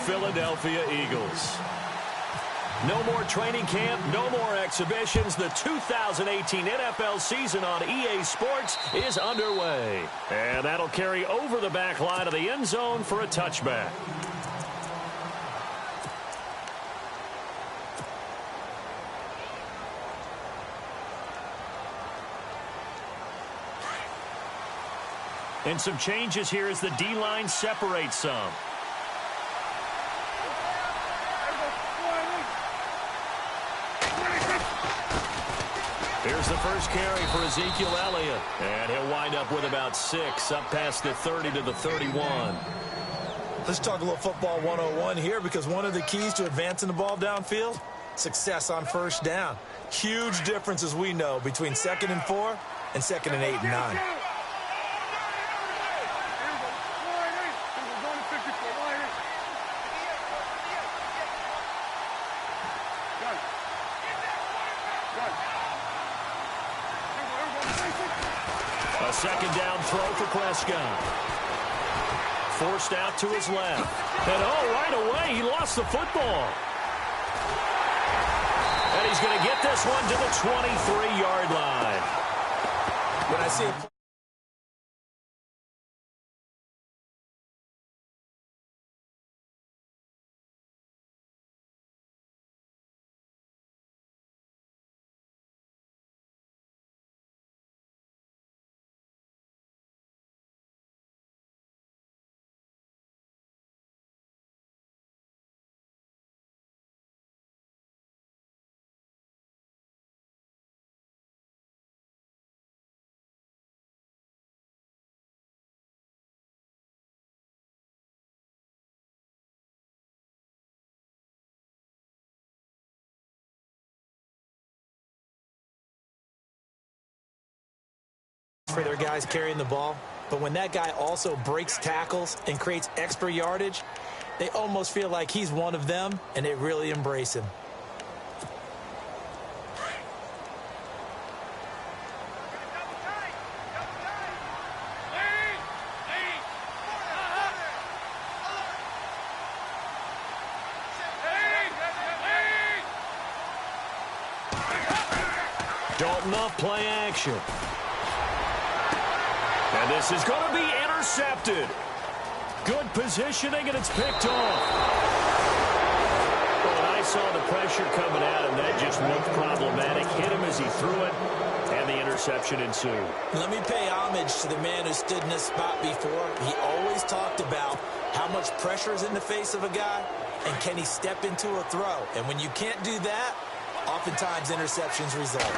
Philadelphia Eagles. No more training camp, no more exhibitions. The 2018 NFL season on EA Sports is underway. And that'll carry over the back line of the end zone for a touchback. And some changes here as the D-line separates some. Here's the first carry for Ezekiel Elliott. And he'll wind up with about 6, up past the 30 to the 31. Let's talk a little football 101 here, because one of the keys to advancing the ball downfield, success on first down. Huge difference, as we know, between 2nd and 4 and 2nd and 8 and 9. A second down throw for Prescott. Forced out to his left. And right away, he lost the football. And he's going to get this one to the 23-yard line. When I see it. For their guys carrying the ball, but when that guy also breaks tackles and creates extra yardage, they almost feel like he's one of them, and they really embrace him. Dalton off play action. And this is going to be intercepted. Good positioning, and it's picked off. Well, I saw the pressure coming at him. That just looked problematic. Hit him as he threw it, and the interception ensued. Let me pay homage to the man who stood in this spot before. He always talked about how much pressure is in the face of a guy, and can he step into a throw. And when you can't do that, oftentimes interceptions result.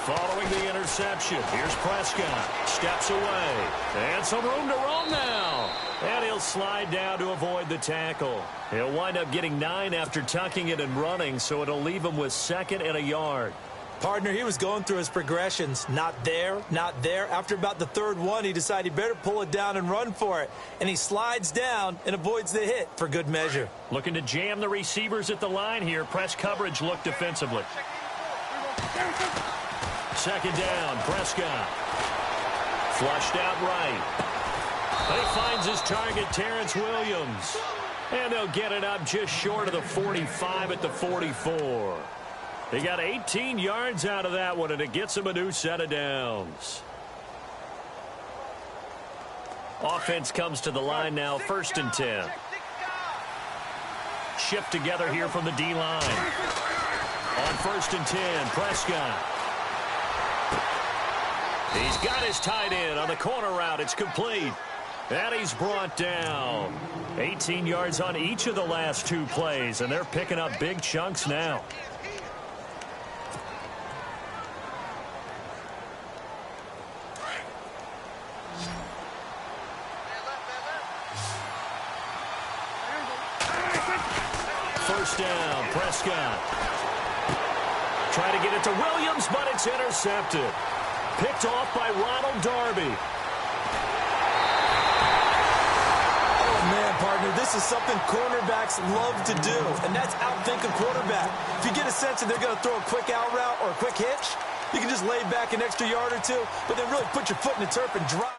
Following the interception, here's Prescott. Steps away. And some room to roam now. And he'll slide down to avoid the tackle. He'll wind up getting 9 after tucking it and running, so it'll leave him with 2nd and a yard. Partner, he was going through his progressions. Not there, not there. After about the 3rd one, he decided he better pull it down and run for it. And he slides down and avoids the hit for good measure. Looking to jam the receivers at the line here. Press coverage look defensively. 2nd down, Prescott. Flushed out right. And he finds his target, Terrence Williams. And they'll get it up just short of the 45 at the 44. They got 18 yards out of that one, and it gets him a new set of downs. Offense comes to the line now, 1st and 10. Shift together here from the D-line. On 1st and 10, Prescott. He's got his tight end on the corner route. It's complete. And he's brought down. 18 yards on each of the last 2 plays, and they're picking up big chunks now. First down, Prescott. Trying to get it to Williams, but it's intercepted. Picked off by Ronald Darby. Oh, man, partner, this is something cornerbacks love to do, and that's outthink a quarterback. If you get a sense that they're going to throw a quick out route or a quick hitch, you can just lay back an extra yard or 2, but then really put your foot in the turf and drop.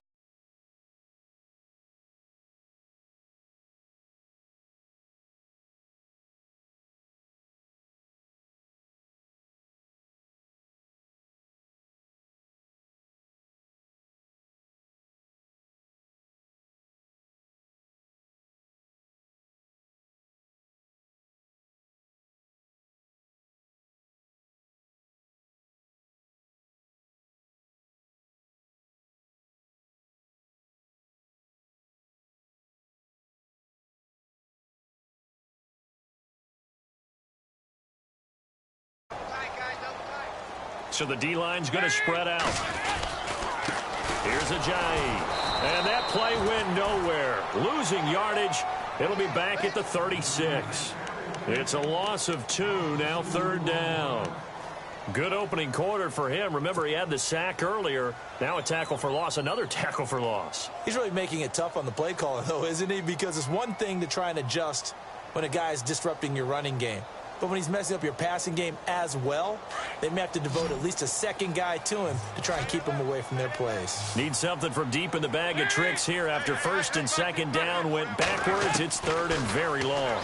So the D-line's going to spread out. Here's Ajayi. And that play went nowhere. Losing yardage. It'll be back at the 36. It's a loss of 2, now 3rd down. Good opening quarter for him. Remember, he had the sack earlier. Now a tackle for loss, another tackle for loss. He's really making it tough on the play caller, though, isn't he? Because it's one thing to try and adjust when a guy is disrupting your running game. But when he's messing up your passing game as well, they may have to devote at least a second guy to him to try and keep him away from their plays. Need something from deep in the bag of tricks here after 1st and 2nd down. Went backwards. It's 3rd and very long.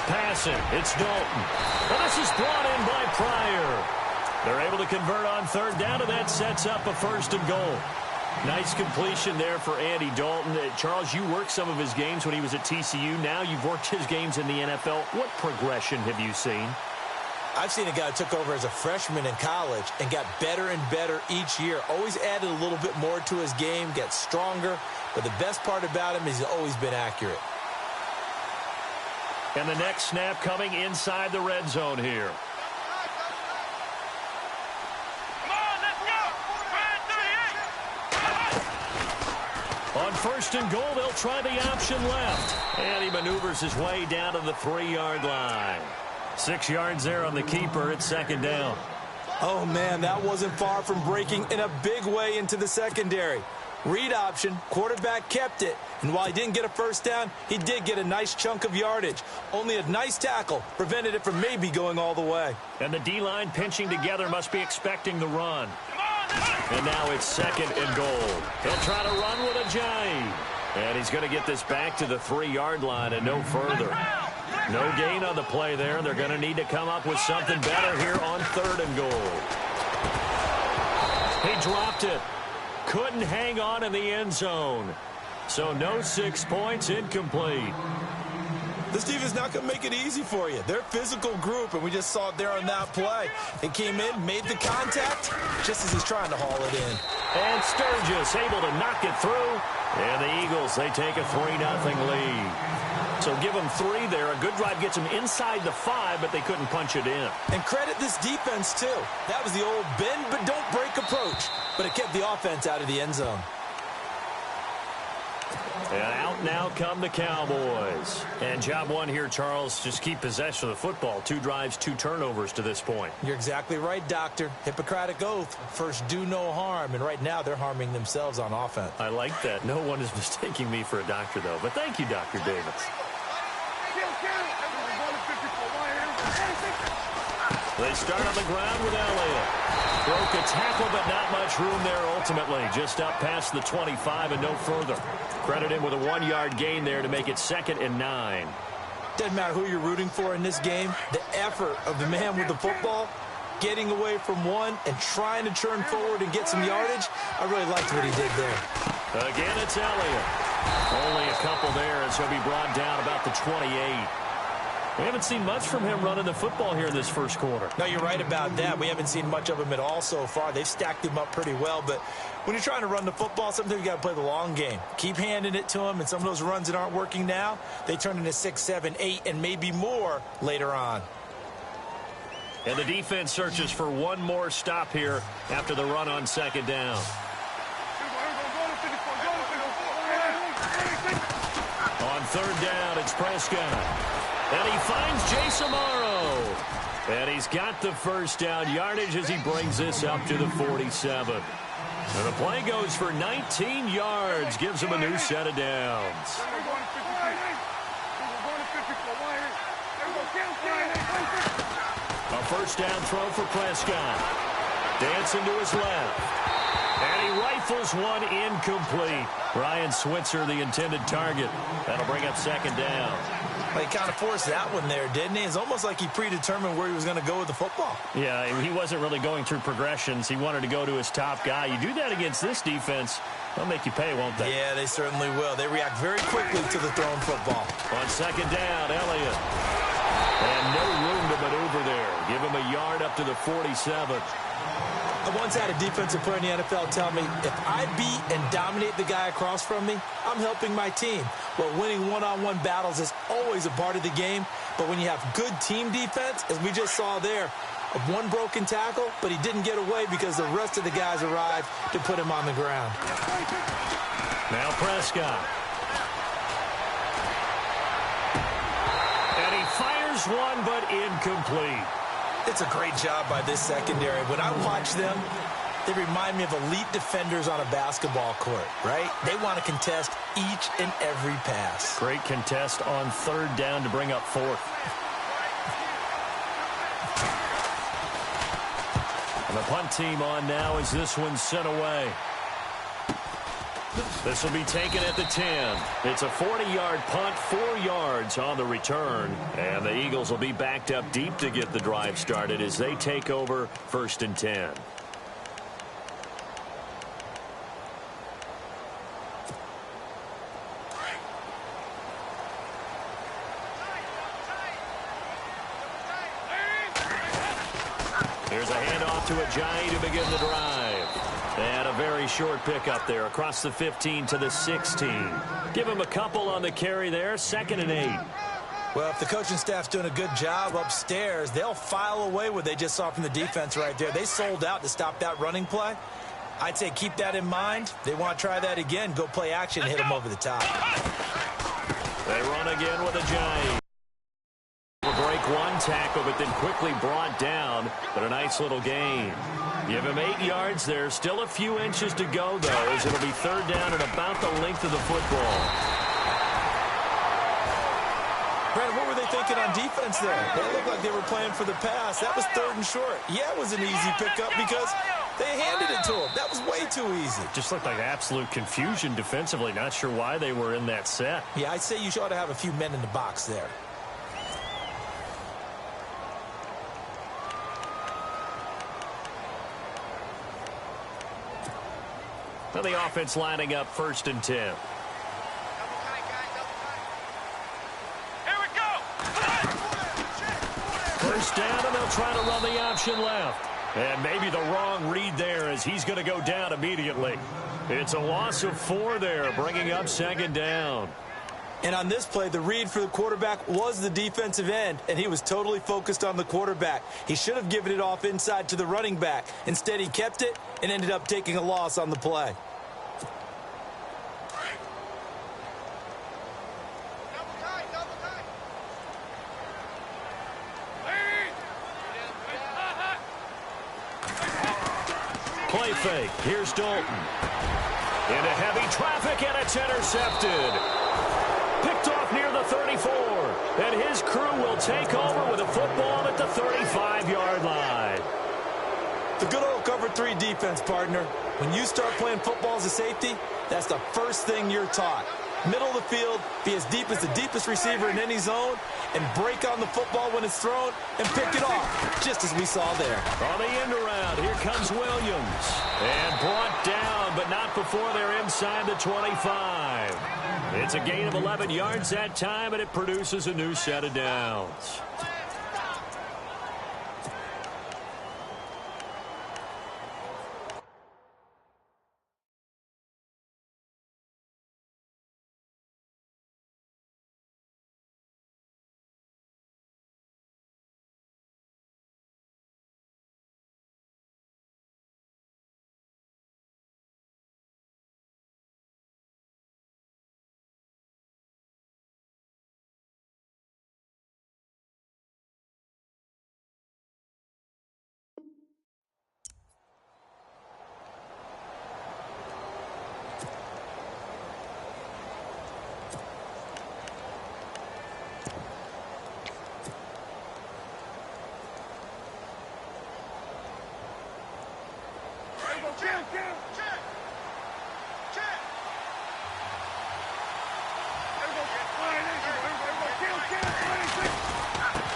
Passing. It's Dalton. Well, this is brought in by Pryor. They're able to convert on 3rd down, and that sets up a 1st and goal. Nice completion there for Andy Dalton. Charles, you worked some of his games when he was at TCU. Now you've worked his games in the NFL. What progression have you seen? I've seen a guy who took over as a freshman in college and got better and better each year. Always added a little bit more to his game, gets stronger. But the best part about him is he's always been accurate. And the next snap coming inside the red zone here. On 1st and goal, they'll try the option left. And he maneuvers his way down to the 3-yard line. 6 yards there on the keeper. It's 2nd down. Oh, man, that wasn't far from breaking in a big way into the secondary. Read option, quarterback kept it. And while he didn't get a 1st down, he did get a nice chunk of yardage. Only a nice tackle prevented it from maybe going all the way. And the D-line pinching together must be expecting the run. And now it's 2nd and goal. He'll try to run with Ajayi. And he's going to get this back to the 3-yard line and no further. No gain on the play there. They're going to need to come up with something better here on 3rd and goal. He dropped it. Couldn't hang on in the end zone. So no 6 points, incomplete. This defense not going to make it easy for you. They're a physical group, and we just saw it there on that play. They came in, made the contact, just as he's trying to haul it in. And Sturgis able to knock it through. And the Eagles, they take a 3-0 lead. So give them 3 there. A good drive gets them inside the 5, but they couldn't punch it in. And credit this defense, too. That was the old bend but don't break approach. But it kept the offense out of the end zone. And out now come the Cowboys. And job one here, Charles, just keep possession of the football. 2 drives, 2 turnovers to this point. You're exactly right, Doctor. Hippocratic oath. First, do no harm. And right now, they're harming themselves on offense. I like that. No one is mistaking me for a doctor, though. But thank you, Dr. Davis. They start on the ground with Elliott. Broke a tackle, but not much room there ultimately. Just up past the 25 and no further. Credit him with a 1-yard gain there to make it 2nd and 9. Doesn't matter who you're rooting for in this game. The effort of the man with the football, getting away from one and trying to turn forward and get some yardage, I really liked what he did there. Again, it's Elliott. Only a couple there as he'll be brought down about the 28. We haven't seen much from him running the football here in this first quarter. No, you're right about that. We haven't seen much of him at all so far. They've stacked him up pretty well, but when you're trying to run the football, sometimes you got to play the long game. Keep handing it to him, and some of those runs that aren't working now, they turn into 6, 7, 8, and maybe more later on. And the defense searches for one more stop here after the run on 2nd down. On 3rd down, it's Prescott. And he finds Jason Morrow. And he's got the 1st down yardage as he brings this up to the 47. And the play goes for 19 yards. Gives him a new set of downs. A 1st down throw for Prescott. Dancing to his left. And he rifles one incomplete. Ryan Switzer, the intended target. That'll bring up 2nd down. Well, he kind of forced that one there, didn't he? It's almost like he predetermined where he was going to go with the football. Yeah, he wasn't really going through progressions. He wanted to go to his top guy. You do that against this defense, they'll make you pay, won't they? Yeah, they certainly will. They react very quickly to the thrown football. On 2nd down, Elliott. And no room to maneuver there. Give him a yard up to the 47. I once had a defensive player in the NFL tell me, if I beat and dominate the guy across from me, I'm helping my team. Well, winning one-on-one battles is always a part of the game, but when you have good team defense, as we just saw there, of one broken tackle, but he didn't get away because the rest of the guys arrived to put him on the ground. Now Prescott. And he fires one, but incomplete. It's a great job by this secondary. When I watch them, they remind me of elite defenders on a basketball court, right? They want to contest each and every pass. Great contest on third down to bring up fourth. And the punt team on now as this one's sent away. This will be taken at the 10. It's a 40-yard punt, 4 yards on the return. And the Eagles will be backed up deep to get the drive started as they take over 1st and 10. Here's a handoff to Ajayi to begin the drive. And a very short pickup there across the 15 to the 16. Give him a couple on the carry there, 2nd and 8. Well, if the coaching staff's doing a good job upstairs, they'll file away what they just saw from the defense right there. They sold out to stop that running play. I'd say keep that in mind. They want to try that again, go play action, hit them over the top. They run again with Ajayi. Break one tackle, but then quickly brought down. But a nice little gain. Give him 8 yards there. Still a few inches to go, though, as it'll be 3rd down and about the length of the football. Brandon, what were they thinking on defense there? They looked like they were playing for the pass. That was 3rd and short. Yeah, it was an easy pickup because they handed it to him. That was way too easy. Just looked like absolute confusion defensively. Not sure why they were in that set. Yeah, I'd say you ought to have a few men in the box there. Now the offense lining up 1st and 10. Here we go. 1st down, and they'll try to run the option left. And maybe the wrong read there as he's going to go down immediately. It's a loss of 4 there, bringing up 2nd down. And on this play, the read for the quarterback was the defensive end, and he was totally focused on the quarterback. He should have given it off inside to the running back. Instead, he kept it and ended up taking a loss on the play. Play fake. Here's Dalton. Into heavy traffic, and it's intercepted. Picked off near the 34. And his crew will take over with a football at the 35-yard line. The good old cover 3 defense, partner. When you start playing football as a safety, that's the first thing you're taught. Middle of the field, be as deep as the deepest receiver in any zone, and break on the football when it's thrown and pick it off, just as we saw there. On the end around, here comes Williams. And brought down, but not before they're inside the 25. It's a gain of 11 yards that time, and it produces a new set of downs.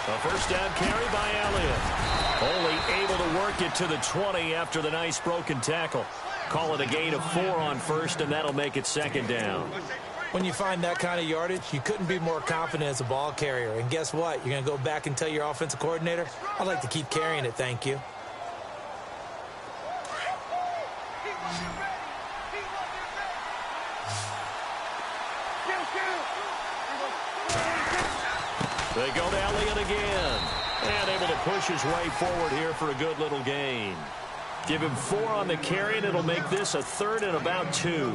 A 1st down carry by Elliott. Only able to work it to the 20 after the nice broken tackle. Call it a gain of 4 on 1st, and that'll make it 2nd down. When you find that kind of yardage, you couldn't be more confident as a ball carrier. And guess what? You're going to go back and tell your offensive coordinator, I'd like to keep carrying it, thank you. They go to Elliott again. And able to push his way forward here for a good little gain. Give him 4 on the carry, and it'll make this a 3rd and about 2.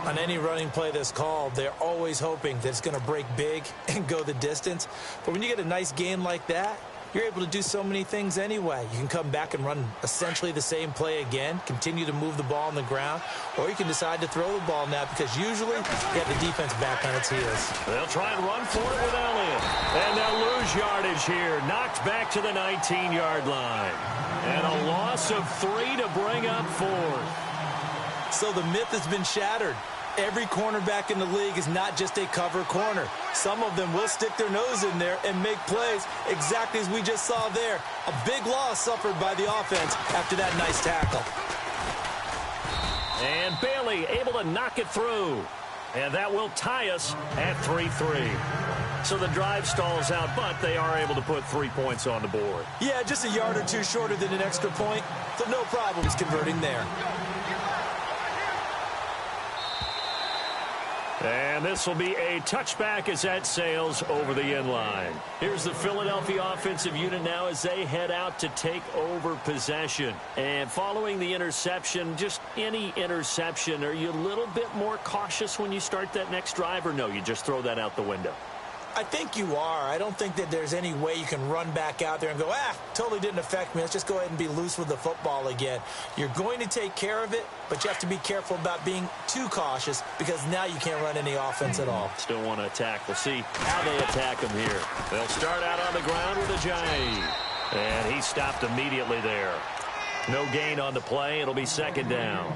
On any running play that's called, they're always hoping that it's going to break big and go the distance. But when you get a nice gain like that, you're able to do so many things anyway. You can come back and run essentially the same play again, continue to move the ball on the ground, or you can decide to throw the ball now because usually you have the defense back on its heels. They'll try and run for it with Elliott. And they'll lose yardage here. Knocked back to the 19-yard line. And a loss of 3 to bring up 4th. So the myth has been shattered. Every cornerback in the league is not just a cover corner. Some of them will stick their nose in there and make plays exactly as we just saw there. A big loss suffered by the offense after that nice tackle. And Bailey able to knock it through. And that will tie us at 3-3. So the drive stalls out, but they are able to put 3 points on the board. Yeah, just a yard or two shorter than an extra point, so no problems converting there. And this will be a touchback as that sails over the end line. Here's the Philadelphia offensive unit now as they head out to take over possession. And following the interception, just any interception, are you a little bit more cautious when you start that next drive, or no, you just throw that out the window? I think you are. I don't think that there's any way you can run back out there and go, totally didn't affect me. Let's just go ahead and be loose with the football again. You're going to take care of it, but you have to be careful about being too cautious because now you can't run any offense at all. Still want to attack. We'll see how they attack him here. They'll start out on the ground with Ajayi. And he stopped immediately there. No gain on the play. It'll be 2nd down.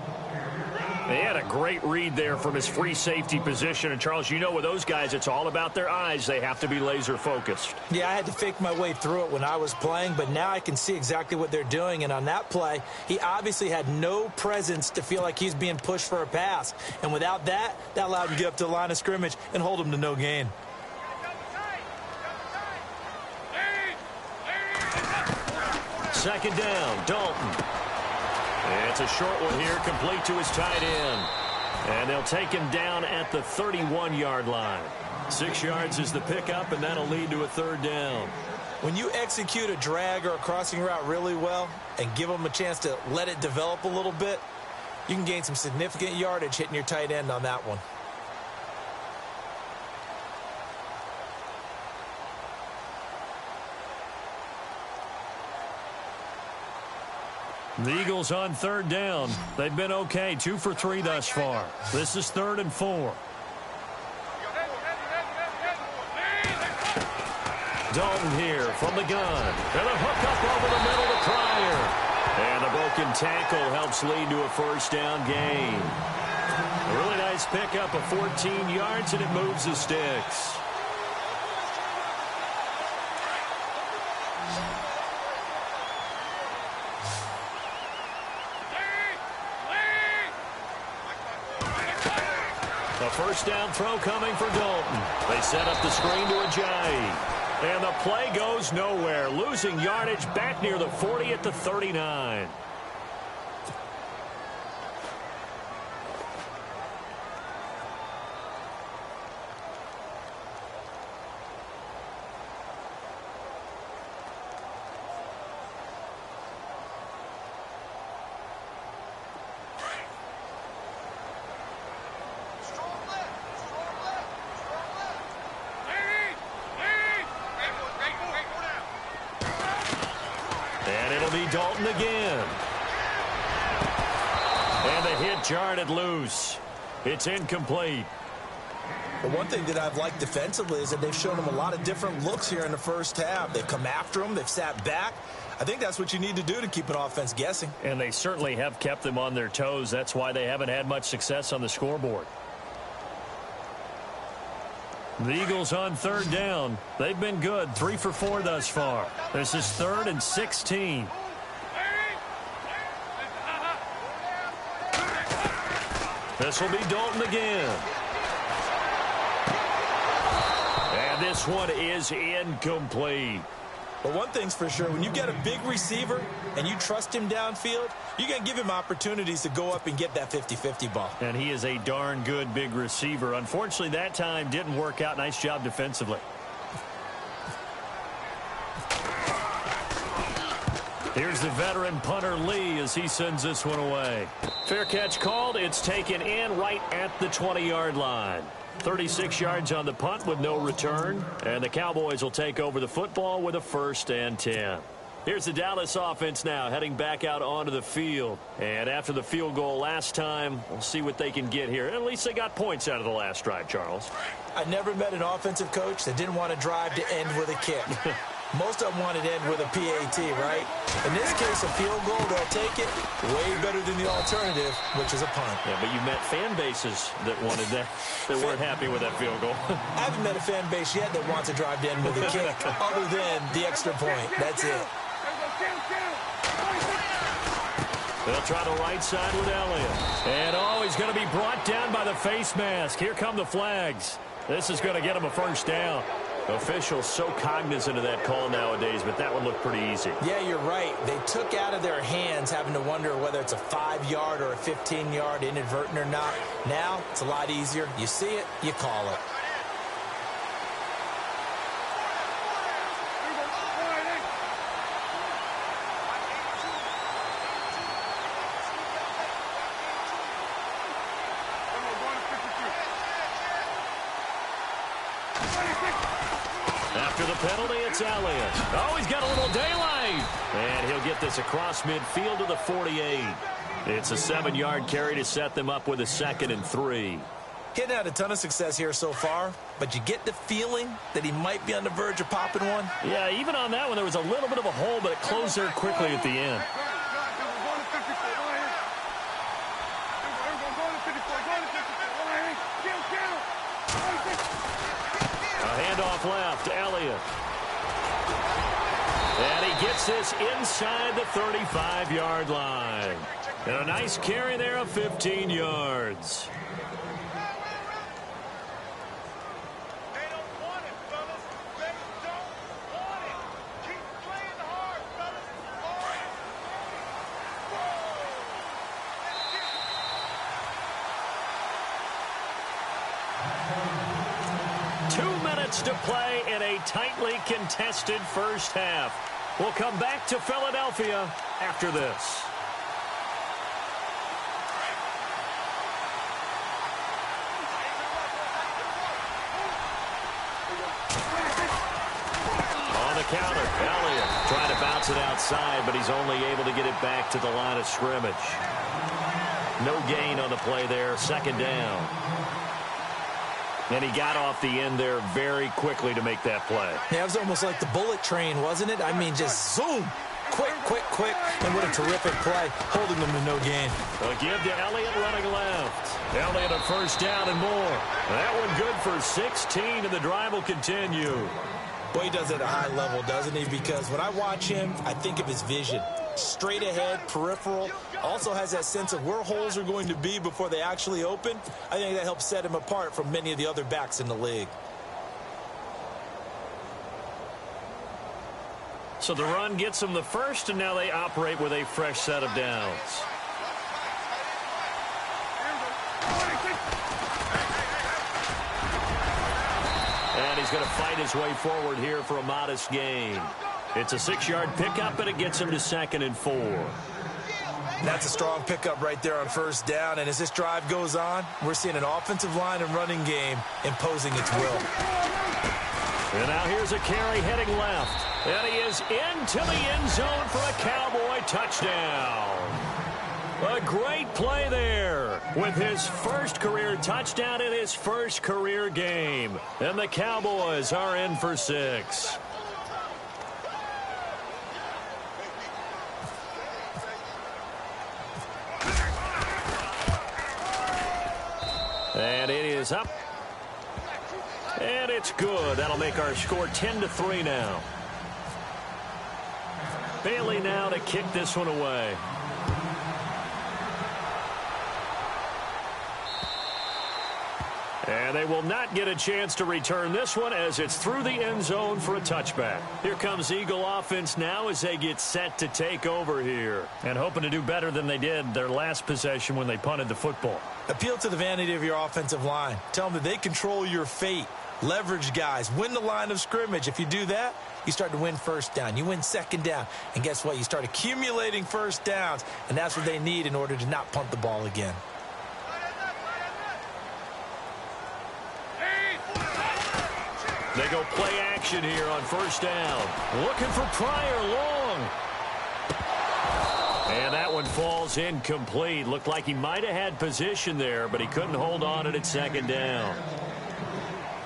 He had a great read there from his free safety position. And, Charles, you know with those guys, it's all about their eyes. They have to be laser focused. Yeah, I had to fake my way through it when I was playing, but now I can see exactly what they're doing. And on that play, he obviously had no presence to feel like he's being pushed for a pass. And without that, that allowed him to get up to the line of scrimmage and hold him to no gain. Second down, Dalton. It's a short one here, complete to his tight end. And they'll take him down at the 31-yard line. 6 yards is the pickup, and that'll lead to a 3rd down. When you execute a drag or a crossing route really well and give them a chance to let it develop a little bit, you can gain some significant yardage hitting your tight end on that one. The Eagles on 3rd down. They've been okay, 2 for 3 thus far. This is 3rd and 4. Dalton here from the gun. And a hook up over the middle to Pryor. And the broken tackle helps lead to a 1st down gain. A really nice pickup of 14 yards, and it moves the sticks. A 1st down throw coming for Dalton. They set up the screen to Ajayi. And the play goes nowhere. Losing yardage back near the 40 at the 39. Dalton again. And the hit jarred it loose. It's incomplete. But one thing that I've liked defensively is that they've shown him a lot of different looks here in the first half. They've come after him. They've sat back. I think that's what you need to do to keep an offense guessing. And they certainly have kept them on their toes. That's why they haven't had much success on the scoreboard. The Eagles on 3rd down. They've been good, 3 for 4 thus far. This is 3rd and 16. This will be Dalton again. And this one is incomplete. But one thing's for sure, when you get a big receiver and you trust him downfield, you're going to give him opportunities to go up and get that 50-50 ball. And he is a darn good big receiver. Unfortunately, that time didn't work out. Nice job defensively. Here's the veteran punter Lee as he sends this one away. Fair catch called. It's taken in right at the 20-yard line. 36 yards on the punt with no return. And the Cowboys will take over the football with a 1st and 10. Here's the Dallas offense now heading back out onto the field. And after the field goal last time, we'll see what they can get here. At least they got points out of the last drive, Charles. I never met an offensive coach that didn't want to drive to end with a kick. Most of them wanted to end with a PAT, right? In this case, a field goal, they'll take it way better than the alternative, which is a punt. Yeah, but you met fan bases that wanted that, that weren't happy with that field goal. I haven't met a fan base yet that wants to drive to end with a kick, other than the extra point. That's it. They'll try the right side with Elliott. And, he's going to be brought down by the face mask. Here come the flags. This is going to get him a 1st down. Officials so cognizant of that call nowadays, but that one looked pretty easy. Yeah, you're right. They took out of their hands having to wonder whether it's a 5-yard or a 15-yard inadvertent or not. Now, it's a lot easier. You see it, you call it. After the penalty, it's Elliott. He's got a little daylight. And he'll get this across midfield to the 48. It's a 7-yard carry to set them up with a 2nd and 3. Getting had a ton of success here so far, but you get the feeling that he might be on the verge of popping one. Yeah, even on that one, there was a little bit of a hole, but it closed there quickly at the end. Handoff left, Elliott. And he gets this inside the 35-yard line. And a nice carry there of 15 yards. They don't want it, fellas. They don't want it. Keep playing hard, fellas. To play in a tightly contested first half. We'll come back to Philadelphia after this. On the counter, Elliott trying to bounce it outside, but he's only able to get it back to the line of scrimmage. No gain on the play there, 2nd down. And he got off the end there very quickly to make that play. Yeah, it was almost like the bullet train, wasn't it? I mean, just zoom. Quick, quick, quick. And what a terrific play, holding them to no gain. A give to Elliott running left. Elliott a 1st down and more. That one good for 16, and the drive will continue. Well, he does it at a high level, doesn't he? Because when I watch him, I think of his vision. Straight ahead, peripheral. Also has that sense of where holes are going to be before they actually open. I think that helps set him apart from many of the other backs in the league. So the run gets them the 1st, and now they operate with a fresh set of downs. And he's going to fight his way forward here for a modest gain. It's a 6-yard pickup, and it gets him to 2nd and 4. That's a strong pickup right there on 1st down. And as this drive goes on, we're seeing an offensive line and running game imposing its will. And now here's a carry heading left. And he is into the end zone for a Cowboy touchdown. A great play there with his 1st career touchdown in his 1st career game. And the Cowboys are in for 6. And it is up. And it's good. That'll make our score 10-3 now. Bailey now to kick this one away. And they will not get a chance to return this one as it's through the end zone for a touchback. Here comes Eagle offense now as they get set to take over here. And hoping to do better than they did their last possession when they punted the football. Appeal to the vanity of your offensive line. Tell them that they control your fate. Leverage guys. Win the line of scrimmage. If you do that, you start to win first down. You win second down. And guess what? You start accumulating first downs. And that's what they need in order to not punt the ball again. They go play action here on first down. Looking for Pryor long. And that one falls incomplete. Looked like he might have had position there, but he couldn't hold on at second down.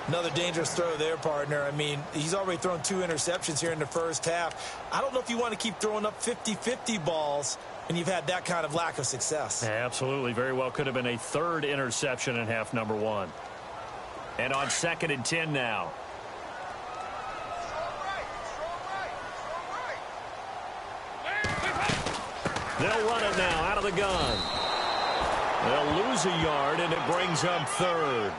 Another dangerous throw there, partner. I mean, he's already thrown 2 interceptions here in the first half. I don't know if you want to keep throwing up 50-50 balls and you've had that kind of lack of success. Absolutely. Very well could have been a 3rd interception in half number 1. And on 2nd and 10 now. They'll run it now out of the gun. They'll lose a yard, and it brings up 3rd.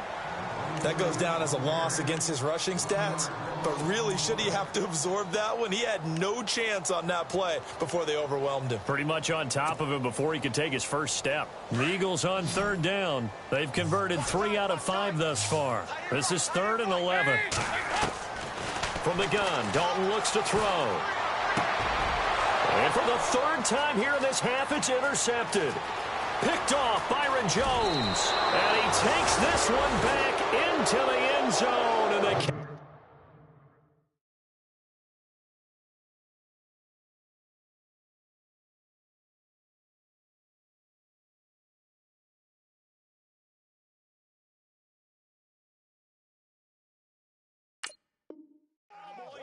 That goes down as a loss against his rushing stats. But really, should he have to absorb that one? He had no chance on that play before they overwhelmed him. Pretty much on top of him before he could take his first step. The Eagles on 3rd down. They've converted 3 out of 5 thus far. This is 3rd and 11. From the gun, Dalton looks to throw. And for the 3rd time here in this half, it's intercepted. Picked off Byron Jones. And he takes this one back into the end zone. And they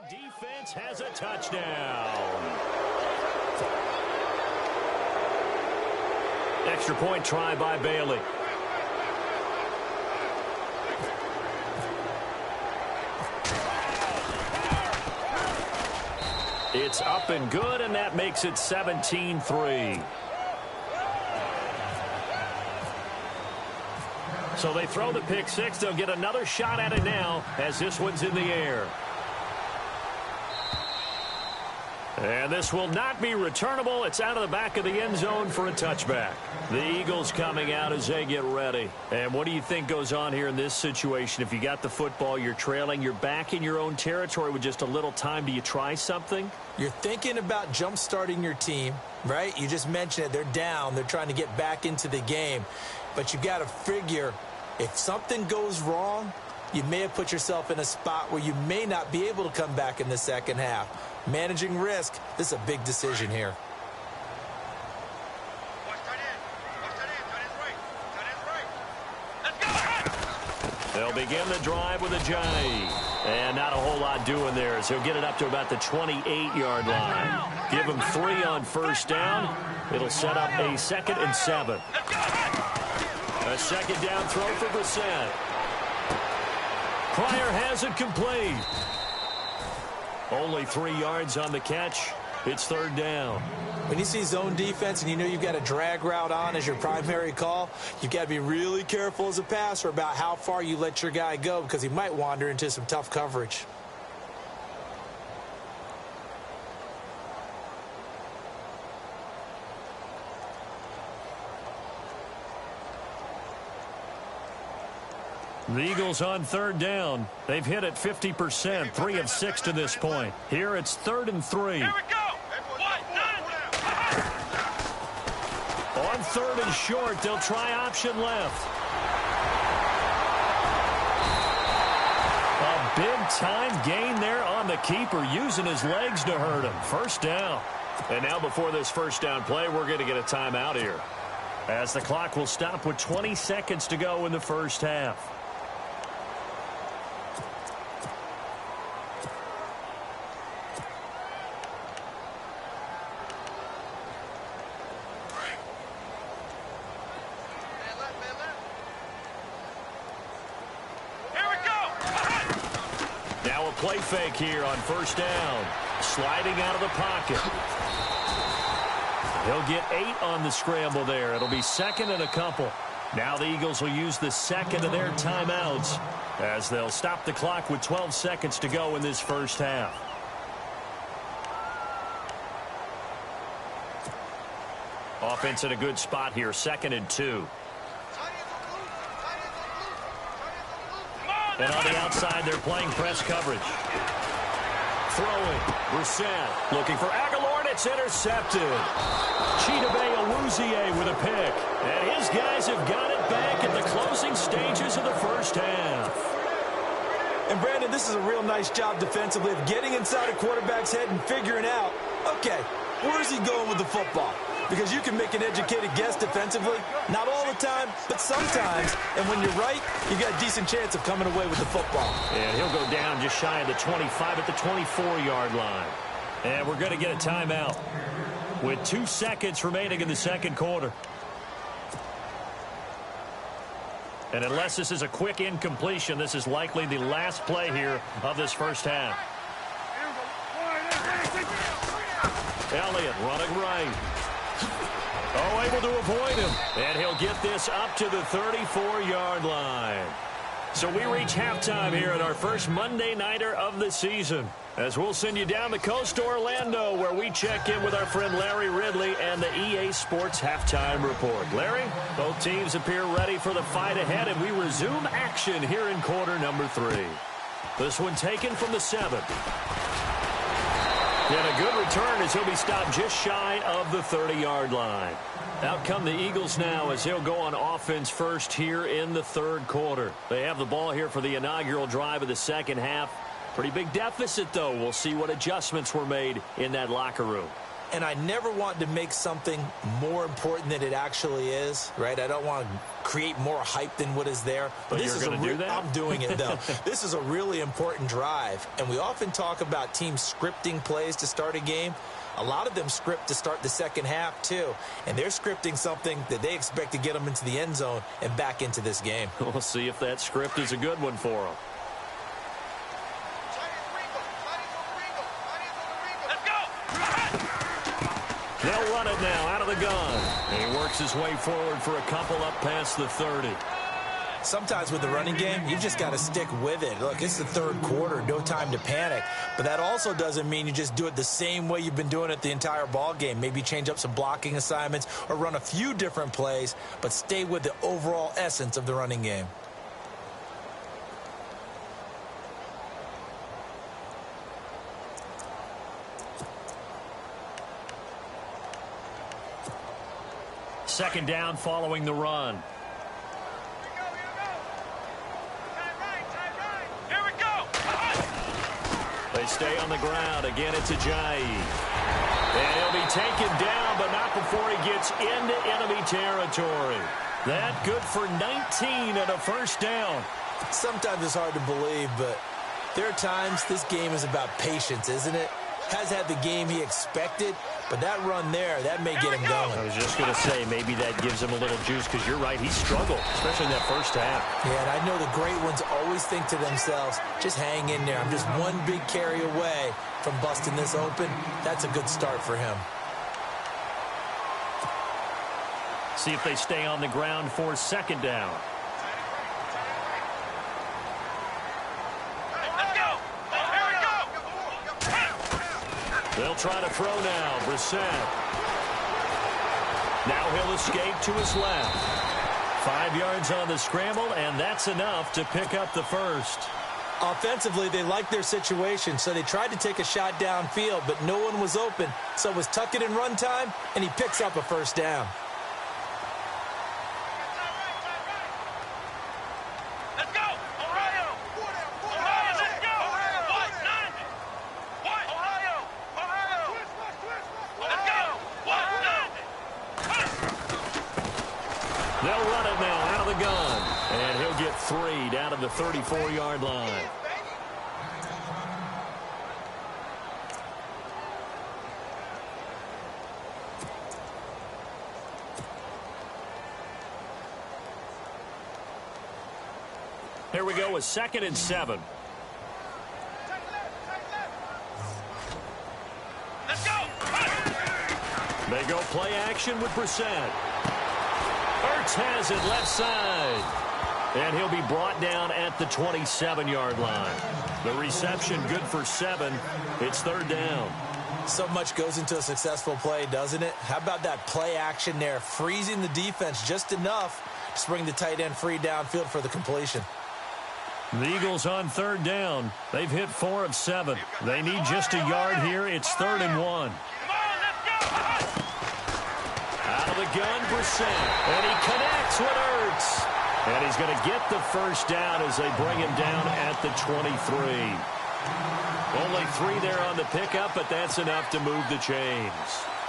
defense has a touchdown. Extra point try by Bailey. It's up and good, and that makes it 17-3. So they throw the pick six. They'll get another shot at it now as this one's in the air. And this will not be returnable. It's out of the back of the end zone for a touchback. The Eagles coming out as they get ready. And what do you think goes on here in this situation? If you got the football, you're trailing, you're back in your own territory with just a little time. Do you try something? You're thinking about jump-starting your team, right? You just mentioned it. They're down. They're trying to get back into the game. But you've got to figure if something goes wrong, you may have put yourself in a spot where you may not be able to come back in the second half. Managing risk, this is a big decision here. They'll begin the drive with a Johnny. And not a whole lot doing there as he'll get it up to about the 28-yard line. Give him 3 on first down. It'll set up a 2nd and 7. A second down throw for Brissett. Pryor has it complete. Only 3 yards on the catch. It's 3rd down. When you see zone defense and you know you've got a drag route on as your primary call, you've got to be really careful as a passer about how far you let your guy go because he might wander into some tough coverage. The Eagles on 3rd down. They've hit it 50%, 3 of 6 to this point. Here it's 3rd and 3. Here we go. On 3rd and short, they'll try option left. A big-time gain there on the keeper, using his legs to hurt him. First down. And now before this first down play, we're going to get a timeout here, as the clock will stop with 20 seconds to go in the first half. Play fake here on first down. Sliding out of the pocket. He'll get 8 on the scramble there. It'll be 2nd and a couple. Now the Eagles will use the 2nd of their timeouts as they'll stop the clock with 12 seconds to go in this first half. Offense in a good spot here. 2nd and 2. Come on, And on the outside, they're playing press coverage. Throwing. Brissett looking for Aguilar, and it's intercepted. Chidobe Awuzie with a pick. And his guys have got it back in the closing stages of the first half. And, Brandon, this is a real nice job defensively of getting inside a quarterback's head and figuring out, okay, where's he going with the football? Because you can make an educated guess defensively. Not all the time, but sometimes. And when you're right, you got a decent chance of coming away with the football. And he'll go down just shy of the 25 at the 24-yard line. And we're going to get a timeout with 2 seconds remaining in the second quarter. And unless this is a quick incompletion, this is likely the last play here of this first half. Elliott running right. Oh, able to avoid him. And he'll get this up to the 34-yard line. So we reach halftime here at our first Monday Nighter of the season, as we'll send you down the coast to Orlando, where we check in with our friend Larry Ridley and the EA Sports Halftime Report. Larry, both teams appear ready for the fight ahead, and we resume action here in quarter number 3. This one taken from the 7. And a good return as he'll be stopped just shy of the 30-yard line. Out come the Eagles now as he'll go on offense first here in the third quarter. They have the ball here for the inaugural drive of the second half. Pretty big deficit, though. We'll see what adjustments were made in that locker room. And I never want to make something more important than it actually is, right? I don't want to create more hype than what is there. But this you're going to do that? I'm doing it, though. This is a really important drive. And we often talk about teams scripting plays to start a game. A lot of them script to start the second half, too. And they're scripting something that they expect to get them into the end zone and back into this game. We'll see if that script is a good one for them. They'll run it now out of the gun. And he works his way forward for a couple up past the 30. Sometimes with the running game, you've just got to stick with it. Look, it's the third quarter, no time to panic. But that also doesn't mean you just do it the same way you've been doing it the entire ball game. Maybe change up some blocking assignments or run a few different plays, but stay with the overall essence of the running game. Second down following the run. Here we go. They stay on the ground. Again, it's Ajayi. And he'll be taken down, but not before he gets into enemy territory. That good for 19 and a first down. Sometimes it's hard to believe, but there are times this game is about patience, isn't it? Has had the game he expected, but that run there, that may get him going. I was just going to say, maybe that gives him a little juice, because you're right, he struggled, especially in that first half. Yeah, and I know the great ones always think to themselves, just hang in there. I'm just one big carry away from busting this open. That's a good start for him. See if they stay on the ground for second down. They'll try to throw now. Brissett. Now he'll escape to his left. 5 yards on the scramble, and that's enough to pick up the first. Offensively, they liked their situation, so they tried to take a shot downfield, but no one was open. So it was tuck it in run time, and he picks up a first down. They'll run it now out of the gun. And he'll get 3 down to the 34-yard line. Here we go with 2nd and 7. Let's go. They go play action with Brissett. Ertz has it left side. And he'll be brought down at the 27-yard line. The reception good for 7. It's 3rd down. So much goes into a successful play, doesn't it? How about that play action there? Freezing the defense just enough to bring the tight end free downfield for the completion. The Eagles on third down. They've hit 4 of 7. They need just a yard here. It's 3rd and 1. Out of the gun, Brissett. And he connects with Ertz. And he's going to get the first down as they bring him down at the 23. Only 3 there on the pickup, but that's enough to move the chains.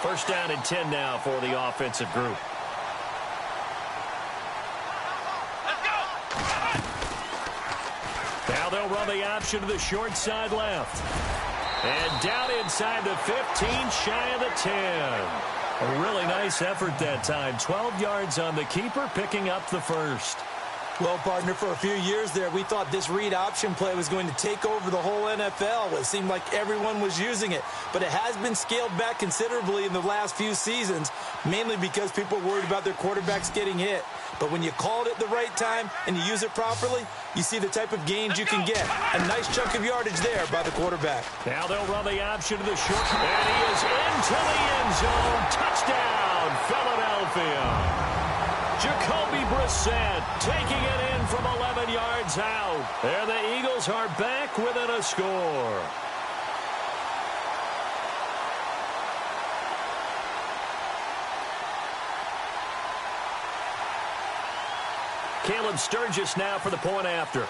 First down and 10 now for the offensive group. Now they'll run the option to the short side left. And down inside the 15, shy of the 10. A really nice effort that time. 12 yards on the keeper, picking up the first. Well, partner, for a few years there, we thought this read option play was going to take over the whole NFL. It seemed like everyone was using it. But it has been scaled back considerably in the last few seasons, mainly because people are worried about their quarterbacks getting hit. But when you call it at the right time and you use it properly, you see the type of gains you can get. A nice chunk of yardage there by the quarterback. Now they'll run the option to the short. And he is into the end zone. Touchdown, Philadelphia. Jacoby Brissett taking it in from 11 yards out. And the Eagles are back within a score. Caleb Sturgis now for the point after.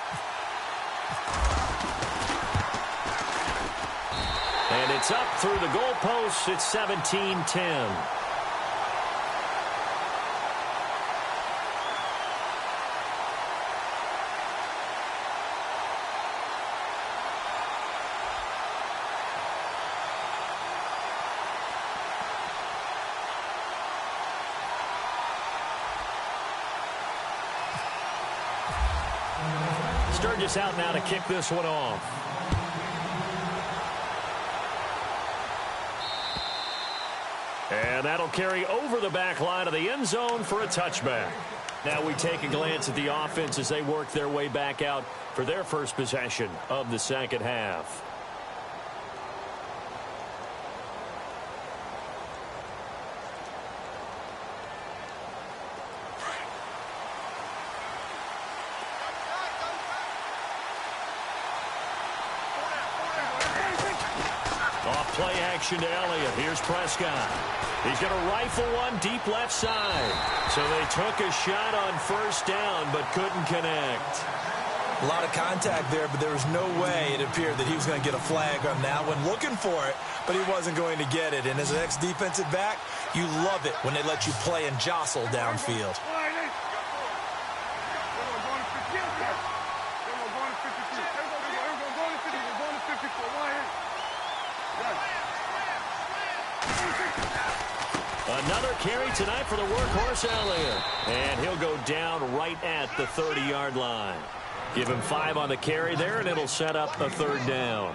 And it's up through the goalposts. It's 17-10. Sturgis out now to kick this one off. And that'll carry over the back line of the end zone for a touchback. Now we take a glance at the offense as they work their way back out for their first possession of the second half. Play action to Elliott. Here's Prescott. He's going to rifle one deep left side. So they took a shot on first down but couldn't connect. A lot of contact there, but there was no way it appeared that he was going to get a flag on that one. Looking for it, but he wasn't going to get it. And as an ex-defensive back, you love it when they let you play and jostle downfield. Another carry tonight for the workhorse Elliott. And he'll go down right at the 30-yard line. Give him 5 on the carry there, and it'll set up a third down.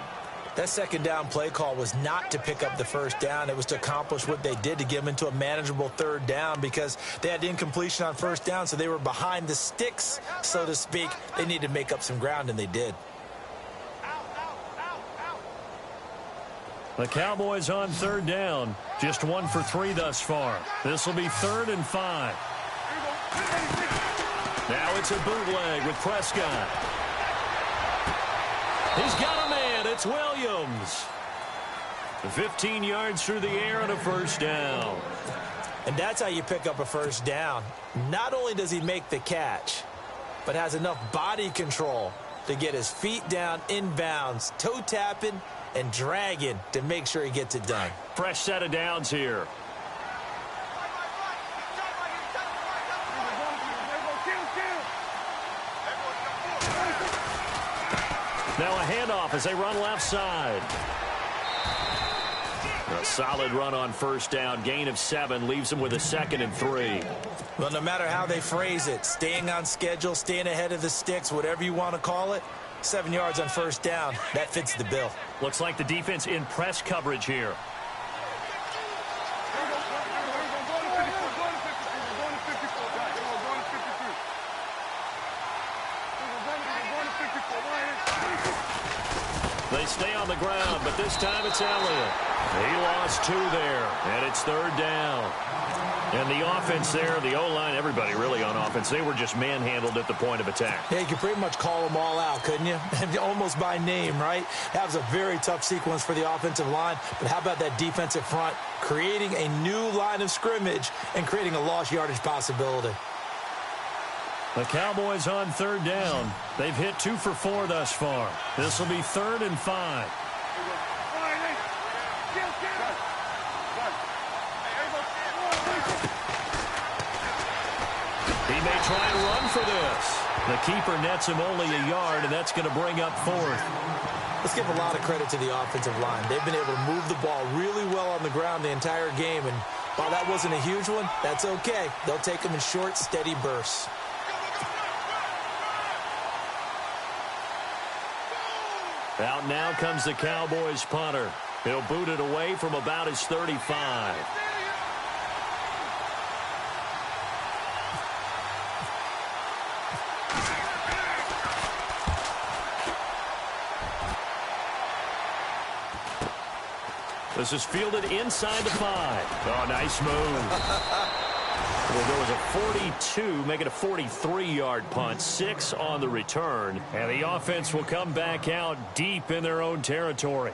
That second down play call was not to pick up the first down. It was to accomplish what they did to get them into a manageable third down because they had incompletion on first down, so they were behind the sticks, so to speak. They needed to make up some ground, and they did. The Cowboys on third down. Just 1 for 3 thus far. This will be 3rd and 5. Now it's a bootleg with Prescott. He's got a man. It's Williams. 15 yards through the air and a first down. And that's how you pick up a first down. Not only does he make the catch, but has enough body control to get his feet down inbounds, toe tapping, and dragging to make sure he gets it done. Fresh set of downs here. Now a handoff as they run left side. A solid run on first down. Gain of 7 leaves them with a 2nd and 3. Well, no matter how they phrase it, staying on schedule, staying ahead of the sticks, whatever you want to call it, 7 yards on first down. That fits the bill. Looks like the defense in press coverage here. They stay on the ground, but this time it's Elliott. He lost 2 there, and it's 3rd down. And the offense there, the O-line, everybody really on offense, they were just manhandled at the point of attack. Yeah, you could pretty much call them all out, couldn't you? Almost by name, right? That was a very tough sequence for the offensive line. But how about that defensive front creating a new line of scrimmage and creating a lost yardage possibility? The Cowboys on third down. They've hit 2 for 4 thus far. This will be 3rd and 5. He may try and run for this. The keeper nets him only a yard, and that's going to bring up 4th. Let's give a lot of credit to the offensive line. They've been able to move the ball really well on the ground the entire game, and while that wasn't a huge one, that's okay. They'll take them in short, steady bursts. Out now comes the Cowboys punter. He'll boot it away from about his 35. This is fielded inside the 5. Oh, nice move. Well, there was a 42, make it a 43-yard punt, 6 on the return, and the offense will come back out deep in their own territory.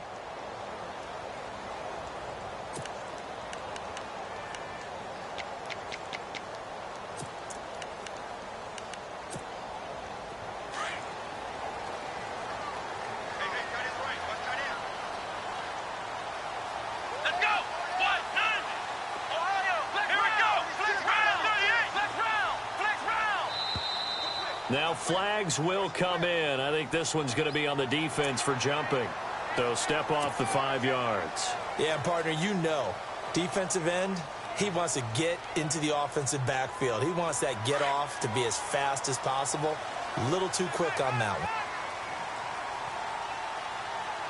Now flags will come in. I think this one's going to be on the defense for jumping. They'll step off the 5 yards. Yeah, partner, you know, defensive end, he wants to get into the offensive backfield. He wants that get off to be as fast as possible. A little too quick on that one.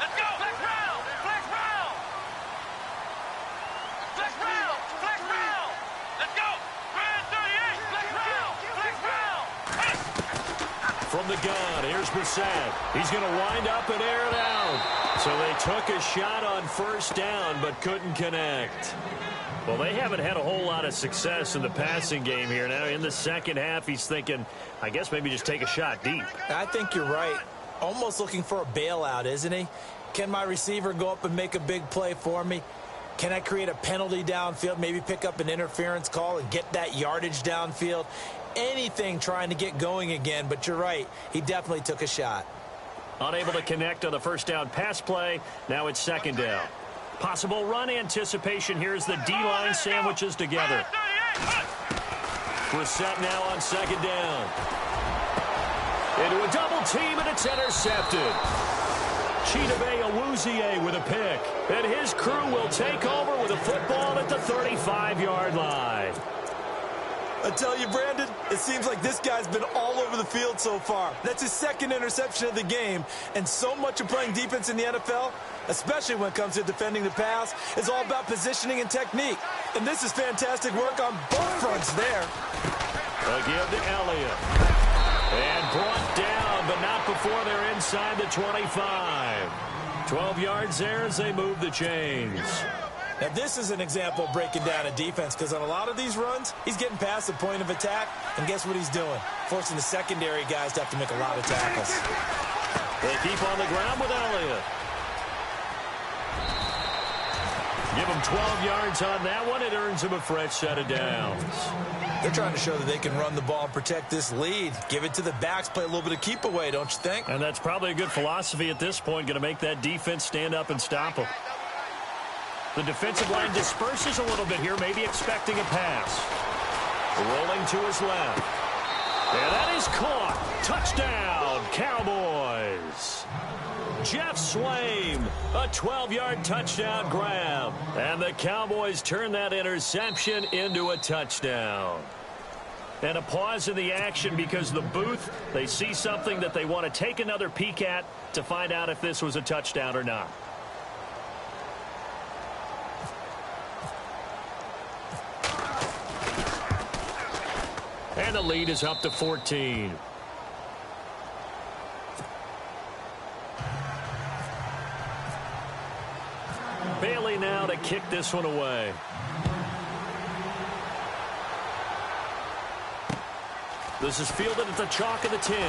Let's go! Flex round! Flex round! Flex round! Flex round! Let's go! Grand 38! Flex round! Flex round! From the gun, here's Brissett. He's going to wind up and air it out. So they took a shot on first down, but couldn't connect. Well, they haven't had a whole lot of success in the passing game here. Now, in the second half, he's thinking, I guess maybe just take a shot deep. I think you're right. Almost looking for a bailout, isn't he? Can my receiver go up and make a big play for me? Can I create a penalty downfield, maybe pick up an interference call and get that yardage downfield? Anything trying to get going again, but you're right. He definitely took a shot. Unable to connect on the first down pass play. Now it's second down. Possible run anticipation. Here's the D-line sandwiches together. Brissett now on second down. Into a double team, and it's intercepted. Chidobe Awuzie with a pick. And his crew will take over with a football at the 35-yard line. I tell you, Brandon, it seems like this guy's been all over the field so far. That's his second interception of the game. And so much of playing defense in the NFL, especially when it comes to defending the pass, is all about positioning and technique. And this is fantastic work on both fronts there. Again to Elliott. And brought down, but not before they're inside the 25. 12 yards there as they move the chains. Now, this is an example of breaking down a defense, because on a lot of these runs, he's getting past the point of attack, and guess what he's doing? Forcing the secondary guys to have to make a lot of tackles. They keep on the ground with Elliott. Give him 12 yards on that one. It earns him a fresh set of downs. They're trying to show that they can run the ball and protect this lead. Give it to the backs, play a little bit of keep away, don't you think? And that's probably a good philosophy at this point, going to make that defense stand up and stop them. The defensive line disperses a little bit here, maybe expecting a pass. Rolling to his left. And that is caught. Touchdown, Cowboys. Jeff Swaim, a 12-yard touchdown grab. And the Cowboys turn that interception into a touchdown. And a pause in the action because the booth, they see something that they want to take another peek at to find out if this was a touchdown or not. And the lead is up to 14. Bailey now to kick this one away. This is fielded at the chalk of the 10.